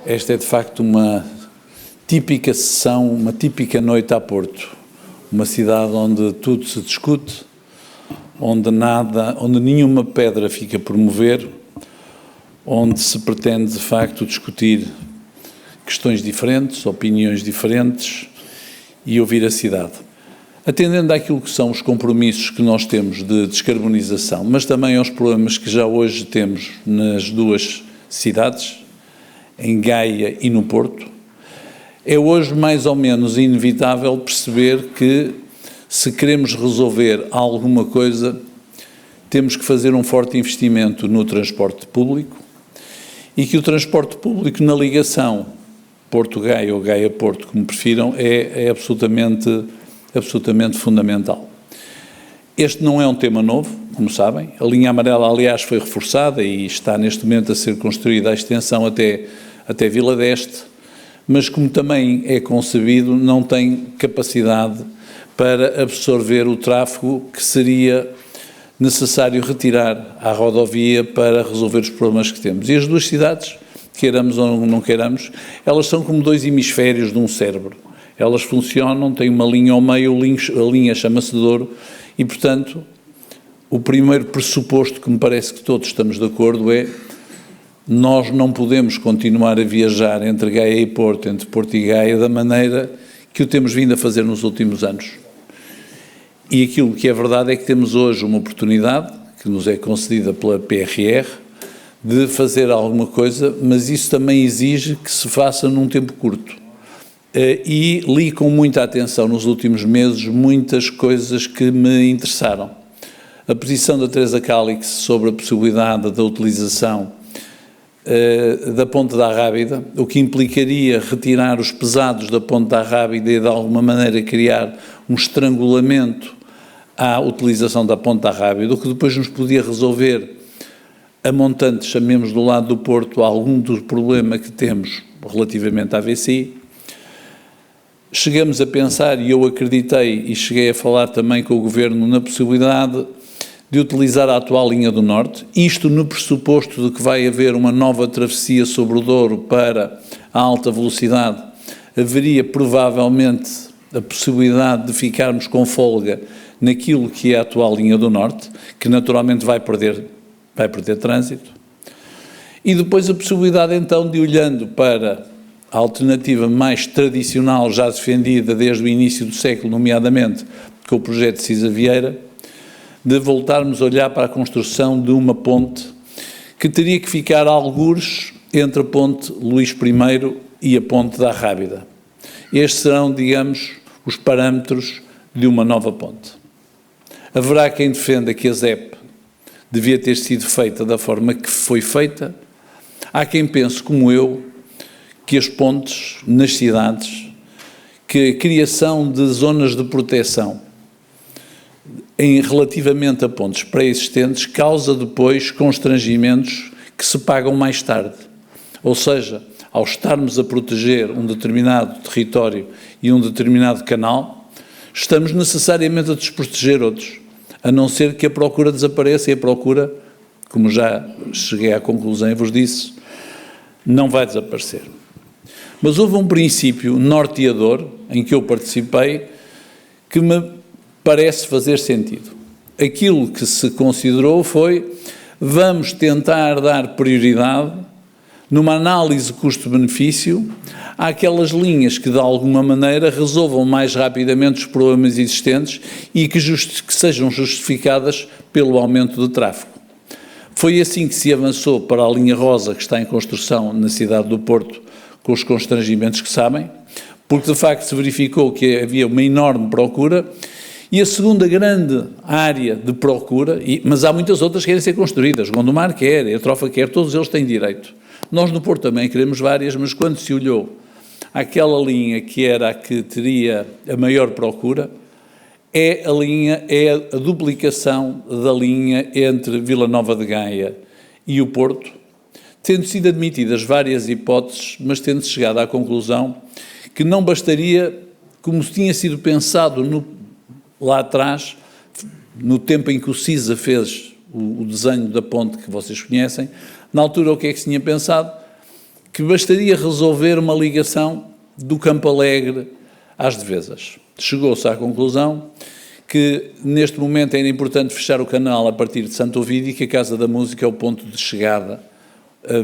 Esta é de facto uma típica sessão, uma típica noite a Porto, uma cidade onde tudo se discute, onde nenhuma pedra fica por mover, onde se pretende de facto discutir questões diferentes, opiniões diferentes e ouvir a cidade. Atendendo àquilo que são os compromissos que nós temos de descarbonização, mas também aos problemas que já hoje temos nas duas cidades, em Gaia e no Porto, é hoje mais ou menos inevitável perceber que, se queremos resolver alguma coisa, temos que fazer um forte investimento no transporte público e que o transporte público na ligação Porto-Gaia ou Gaia-Porto, como prefiram, é absolutamente fundamental. Este não é um tema novo, como sabem. A linha amarela, aliás, foi reforçada e está neste momento a ser construída a extensão até Vila d'Este, mas como também é concebido, não tem capacidade para absorver o tráfego que seria necessário retirar à rodovia para resolver os problemas que temos. E as duas cidades, queiramos ou não queiramos, elas são como dois hemisférios de um cérebro. Elas funcionam, têm uma linha ao meio, a linha chama-se Douro, e, portanto, o primeiro pressuposto que me parece que todos estamos de acordo é: nós não podemos continuar a viajar entre Gaia e Porto, entre Porto e Gaia, da maneira que o temos vindo a fazer nos últimos anos. E aquilo que é verdade é que temos hoje uma oportunidade, que nos é concedida pela PRR, de fazer alguma coisa, mas isso também exige que se faça num tempo curto. E li com muita atenção nos últimos meses muitas coisas que me interessaram. A posição da Teresa Cálix sobre a possibilidade da utilização da Ponte da Rábida, o que implicaria retirar os pesados da Ponte da Rábida e de alguma maneira criar um estrangulamento à utilização da Ponte da Rábida, o que depois nos podia resolver a montante, chamemos do lado do Porto, algum do problema que temos relativamente à VCI. Chegamos a pensar, e eu acreditei e cheguei a falar também com o Governo, na possibilidade de utilizar a atual linha do Norte, isto no pressuposto de que vai haver uma nova travessia sobre o Douro para a alta velocidade, haveria provavelmente a possibilidade de ficarmos com folga naquilo que é a atual linha do Norte, que naturalmente vai perder trânsito, e depois a possibilidade então de, olhando para a alternativa mais tradicional, já defendida desde o início do século, nomeadamente com o projeto de Cisa Vieira, de voltarmos a olhar para a construção de uma ponte que teria que ficar a algures entre a ponte Luís I e a ponte da Rábida. Estes serão, digamos, os parâmetros de uma nova ponte. Haverá quem defenda que a ZEP devia ter sido feita da forma que foi feita. Há quem pense, como eu, que as pontes nas cidades, que a criação de zonas de proteção relativamente a pontes pré-existentes causa depois constrangimentos que se pagam mais tarde. Ou seja, ao estarmos a proteger um determinado território e um determinado canal, estamos necessariamente a desproteger outros, a não ser que a procura desapareça, e a procura, como já cheguei à conclusão e vos disse, não vai desaparecer. Mas houve um princípio norteador, em que eu participei, que me parece fazer sentido. Aquilo que se considerou foi: vamos tentar dar prioridade, numa análise custo-benefício, àquelas linhas que de alguma maneira resolvam mais rapidamente os problemas existentes e que sejam justificadas pelo aumento de tráfego. Foi assim que se avançou para a linha rosa, que está em construção na cidade do Porto, com os constrangimentos que sabem, porque de facto se verificou que havia uma enorme procura. E a segunda grande área de procura, mas há muitas outras que querem ser construídas, Gondomar quer, a Trofa quer, todos eles têm direito. Nós no Porto também queremos várias, mas quando se olhou àquela linha que era a que teria a maior procura, é a duplicação da linha entre Vila Nova de Gaia e o Porto, tendo sido admitidas várias hipóteses, mas tendo chegado à conclusão que não bastaria, como tinha sido pensado lá atrás, no tempo em que o CISA fez o desenho da ponte que vocês conhecem, na altura o que é que se tinha pensado? Que que bastaria resolver uma ligação do Campo Alegre às Devesas. Chegou-se à conclusão que neste momento era importante fechar o canal a partir de Santo Ovídio e que a Casa da Música é o ponto de chegada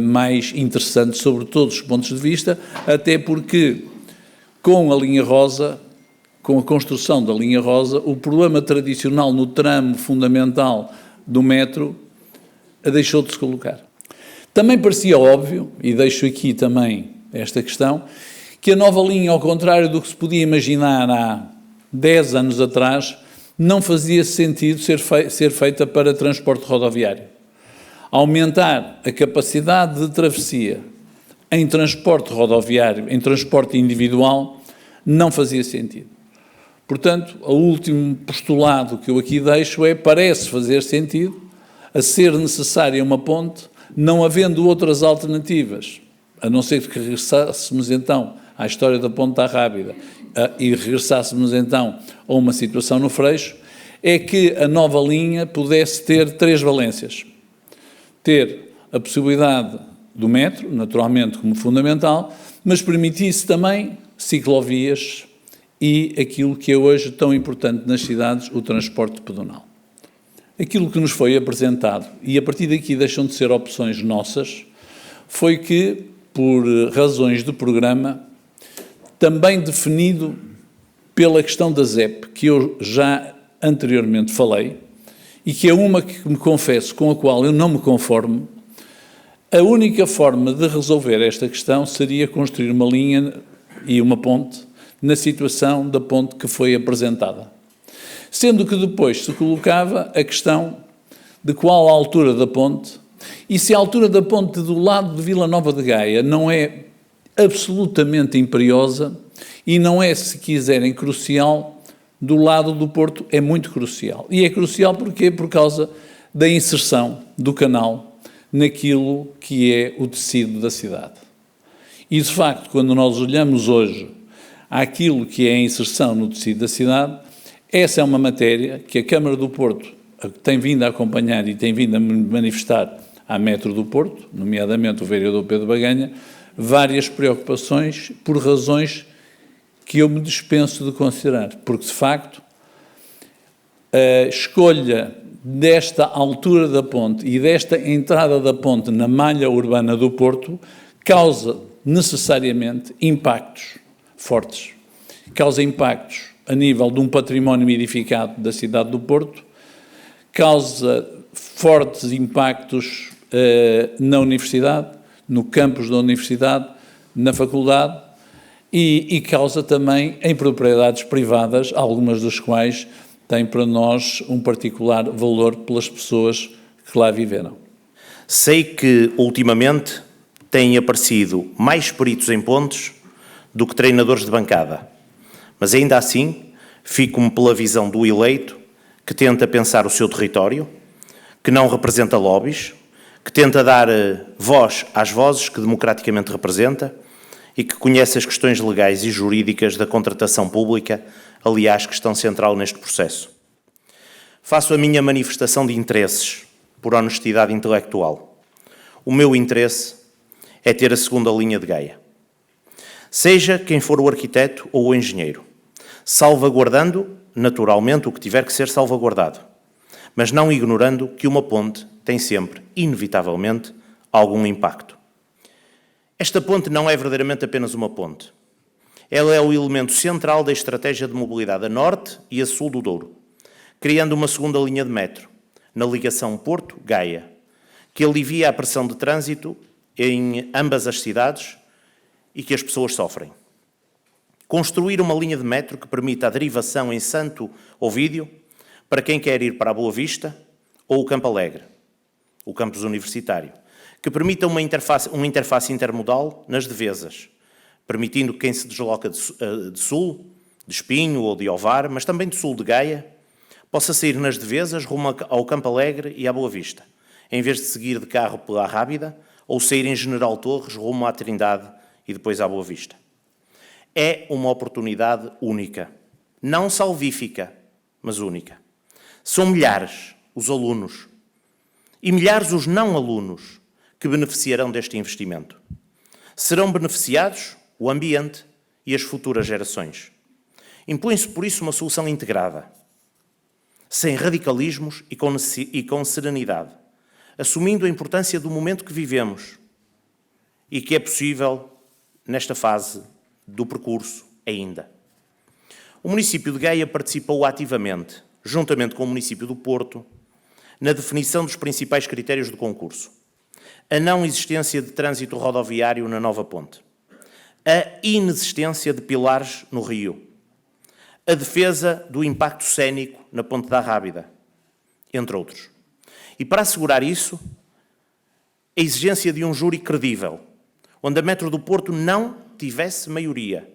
mais interessante sobre todos os pontos de vista, até porque com a linha rosa, com a construção da linha rosa, o problema tradicional no tramo fundamental do metro deixou de se colocar. Também parecia óbvio, e deixo aqui também esta questão, que a nova linha, ao contrário do que se podia imaginar há 10 anos atrás, não fazia sentido ser feita para transporte rodoviário. Aumentar a capacidade de travessia em transporte rodoviário, em transporte individual, não fazia sentido. Portanto, o último postulado que eu aqui deixo é: parece fazer sentido, a ser necessária uma ponte, não havendo outras alternativas, a não ser que regressássemos então à história da Ponta Rábida e regressássemos então a uma situação no Freixo, é que a nova linha pudesse ter 3 valências. Ter a possibilidade do metro, naturalmente como fundamental, mas permitisse também ciclovias e aquilo que é hoje tão importante nas cidades, o transporte pedonal. Aquilo que nos foi apresentado, e a partir daqui deixam de ser opções nossas, foi que, por razões de programa, também definido pela questão da ZEP, que eu já anteriormente falei, e que é uma que me confesso com a qual eu não me conformo, a única forma de resolver esta questão seria construir uma linha e uma ponte na situação da ponte que foi apresentada. Sendo que depois se colocava a questão de qual a altura da ponte, e se a altura da ponte do lado de Vila Nova de Gaia não é absolutamente imperiosa e não é, se quiserem, crucial, do lado do Porto é muito crucial. E é crucial porquê? Por causa da inserção do canal naquilo que é o tecido da cidade. E, de facto, quando nós olhamos hoje àquilo que é a inserção no tecido da cidade, essa é uma matéria que a Câmara do Porto tem vindo a acompanhar e tem vindo a manifestar à Metro do Porto, nomeadamente o vereador Pedro Baganha, várias preocupações por razões que eu me dispenso de considerar, porque, de facto, a escolha desta altura da ponte e desta entrada da ponte na malha urbana do Porto causa necessariamente impactos fortes. Causa impactos a nível de um património edificado da cidade do Porto, causa fortes impactos na universidade, no campus da universidade, na faculdade e causa também em propriedades privadas, algumas das quais têm para nós um particular valor pelas pessoas que lá viveram. Sei que, ultimamente, têm aparecido mais peritos em pontes do que treinadores de bancada, mas ainda assim fico-me pela visão do eleito que tenta pensar o seu território, que não representa lobbies, que tenta dar voz às vozes que democraticamente representa e que conhece as questões legais e jurídicas da contratação pública, aliás, questão central neste processo. Faço a minha manifestação de interesses por honestidade intelectual. O meu interesse é ter a segunda linha de Gaia. Seja quem for o arquiteto ou o engenheiro, salvaguardando, naturalmente, o que tiver que ser salvaguardado, mas não ignorando que uma ponte tem sempre, inevitavelmente, algum impacto. Esta ponte não é verdadeiramente apenas uma ponte. Ela é o elemento central da estratégia de mobilidade a norte e a sul do Douro, criando uma segunda linha de metro, na ligação Porto-Gaia, que alivia a pressão de trânsito em ambas as cidades e que as pessoas sofrem. Construir uma linha de metro que permita a derivação em Santo Ovídio para quem quer ir para a Boa Vista ou o Campo Alegre, o campus universitário, que permita uma interface intermodal nas Devesas, permitindo que quem se desloca de sul, de Espinho ou de Ovar, mas também de sul de Gaia, possa sair nas Devesas rumo ao Campo Alegre e à Boa Vista, em vez de seguir de carro pela Rábida ou sair em General Torres rumo à Trindade e depois à Boa Vista. É uma oportunidade única, não salvífica, mas única. São milhares os alunos e milhares os não alunos que beneficiarão deste investimento. Serão beneficiados o ambiente e as futuras gerações. Impõe-se, por isso, uma solução integrada, sem radicalismos e com serenidade, assumindo a importância do momento que vivemos e que é possível nesta fase do percurso ainda. O município de Gaia participou ativamente, juntamente com o município do Porto, na definição dos principais critérios do concurso. A não existência de trânsito rodoviário na nova ponte, a inexistência de pilares no rio, a defesa do impacto cénico na Ponte da Rábida, entre outros. E para assegurar isso, a exigência de um júri credível, onde a Metro do Porto não tivesse maioria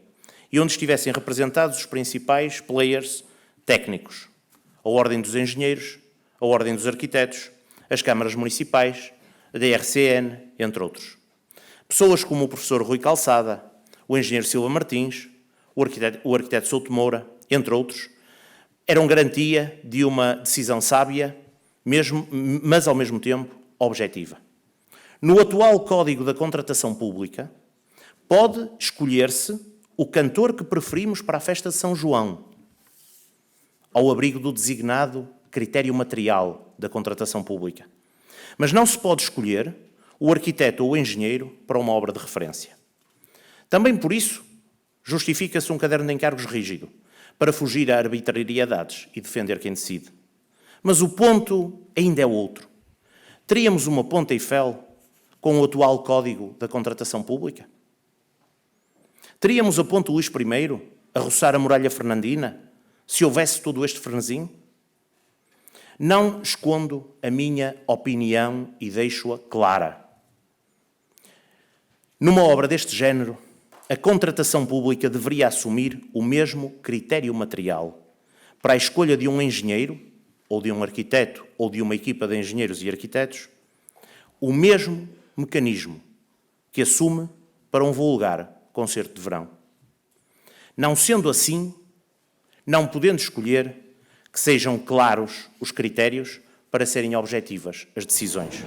e onde estivessem representados os principais players técnicos, a Ordem dos Engenheiros, a Ordem dos Arquitetos, as câmaras municipais, a DRCN, entre outros. Pessoas como o professor Rui Calçada, o engenheiro Silva Martins, o arquiteto Souto Moura, entre outros, eram garantia de uma decisão sábia, mas ao mesmo tempo objetiva. No atual Código da Contratação Pública, pode escolher-se o cantor que preferimos para a festa de São João, ao abrigo do designado critério material da contratação pública. Mas não se pode escolher o arquiteto ou o engenheiro para uma obra de referência. Também por isso, justifica-se um caderno de encargos rígido, para fugir a arbitrariedades e defender quem decide. Mas o ponto ainda é outro. Teríamos uma Ponte Eiffel com o atual Código da Contratação Pública? Teríamos a Ponte Luís I a roçar a Muralha Fernandina, se houvesse todo este frenesim? Não escondo a minha opinião e deixo-a clara. Numa obra deste género, a contratação pública deveria assumir o mesmo critério material para a escolha de um engenheiro, ou de um arquiteto, ou de uma equipa de engenheiros e arquitetos, o mesmo mecanismo que assume para um vulgar concerto de verão. Não sendo assim, não podendo escolher, que sejam claros os critérios para serem objetivas as decisões.